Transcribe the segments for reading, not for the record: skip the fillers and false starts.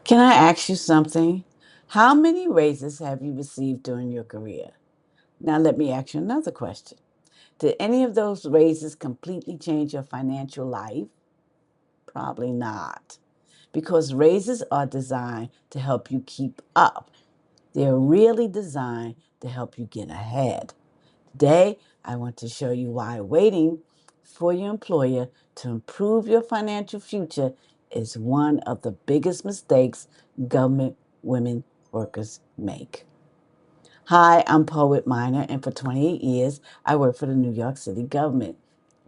Can I ask you something? How many raises have you received during your career? Now, let me ask you another question. Did any of those raises completely change your financial life? Probably not, because raises are designed to help you keep up. They're really designed to help you get ahead. Today, I want to show you why waiting for your employer to improve your financial future is one of the biggest mistakes government women workers make. Hi, I'm Poet Minor, and for 28 years, I worked for the New York City government.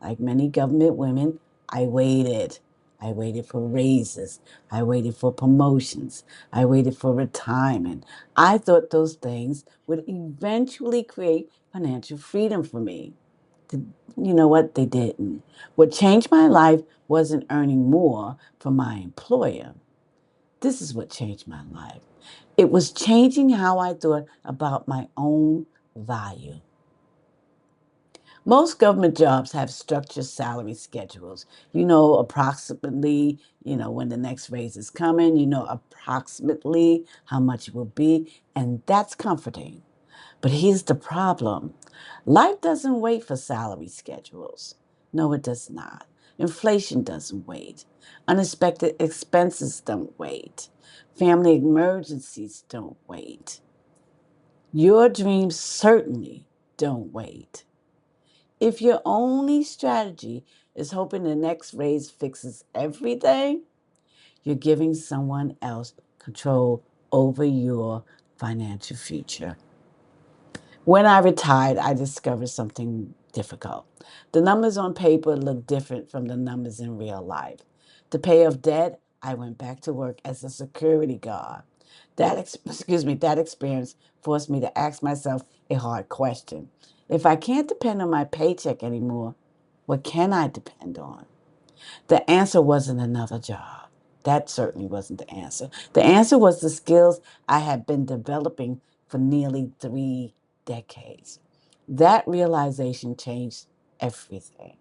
Like many government women, I waited. I waited for raises. I waited for promotions. I waited for retirement. I thought those things would eventually create financial freedom for me. You know what? They didn't. What changed my life wasn't earning more from my employer. This is what changed my life. It was changing how I thought about my own value. Most government jobs have structured salary schedules. You know approximately, when the next raise is coming, you know approximately how much it will be, and that's comforting. But here's the problem. Life doesn't wait for salary schedules. No, it does not. Inflation doesn't wait. Unexpected expenses don't wait. Family emergencies don't wait. Your dreams certainly don't wait. If your only strategy is hoping the next raise fixes everything, you're giving someone else control over your financial future. When I retired, I discovered something difficult. The numbers on paper look different from the numbers in real life. To pay off debt, I went back to work as a security guard. That experience forced me to ask myself a hard question. If I can't depend on my paycheck anymore, what can I depend on? The answer wasn't another job. That certainly wasn't the answer. The answer was the skills I had been developing for nearly 3 decades. That realization changed everything.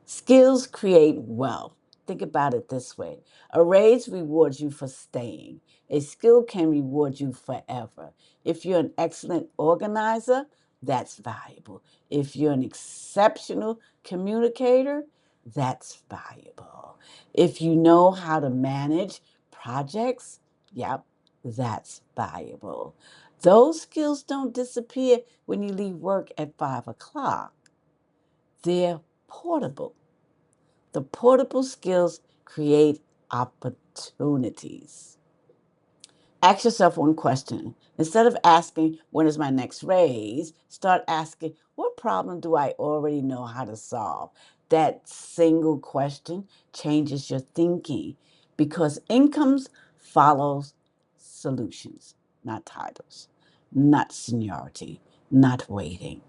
Skills create wealth. Think about it this way: a raise rewards you for staying, a skill can reward you forever. If you're an excellent organizer, that's valuable. If you're an exceptional communicator, that's valuable. If you know how to manage projects, yep, that's valuable. Those skills don't disappear when you leave work at 5 o'clock. They're portable. The portable skills create opportunities. Ask yourself one question. Instead of asking, when is my next raise? Start asking, what problem do I already know how to solve? That single question changes your thinking because incomes follows solutions, not titles, not seniority, not waiting.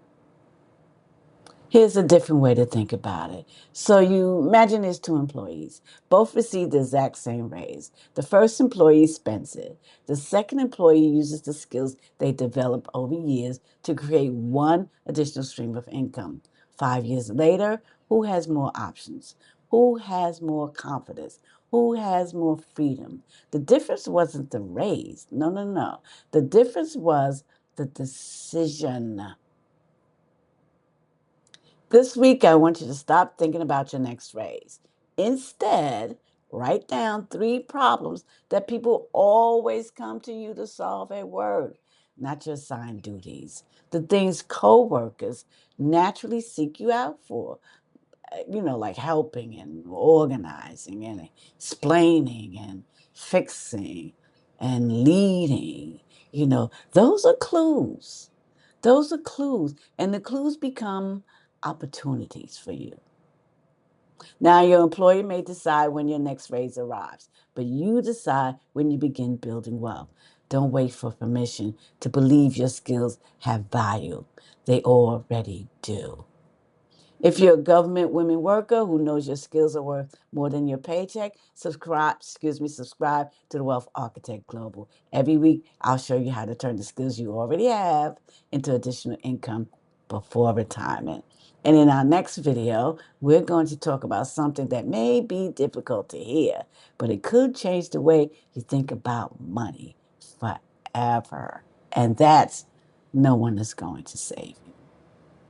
Here's a different way to think about it. So you imagine there's two employees. Both receive the exact same raise. The first employee spends it. The second employee uses the skills they develop over years to create one additional stream of income. 5 years later, who has more options? Who has more confidence? Who has more freedom? The difference wasn't the raise. No, no, no. The difference was the decision. This week, I want you to stop thinking about your next raise. Instead, write down 3 problems that people always come to you to solve at work, not your assigned duties. The things coworkers naturally seek you out for, like helping and organizing and explaining and fixing and leading. Those are clues. Those are clues. And the clues become opportunities for you. Now, your employer may decide when your next raise arrives, but you decide when you begin building wealth. Don't wait for permission to believe your skills have value. They already do. If you're a government women worker who knows your skills are worth more than your paycheck, subscribe to the Wealth Architect Global. Every week, I'll show you how to turn the skills you already have into additional income before retirement. And in our next video, we're going to talk about something that may be difficult to hear, but it could change the way you think about money forever. And that's no one is going to save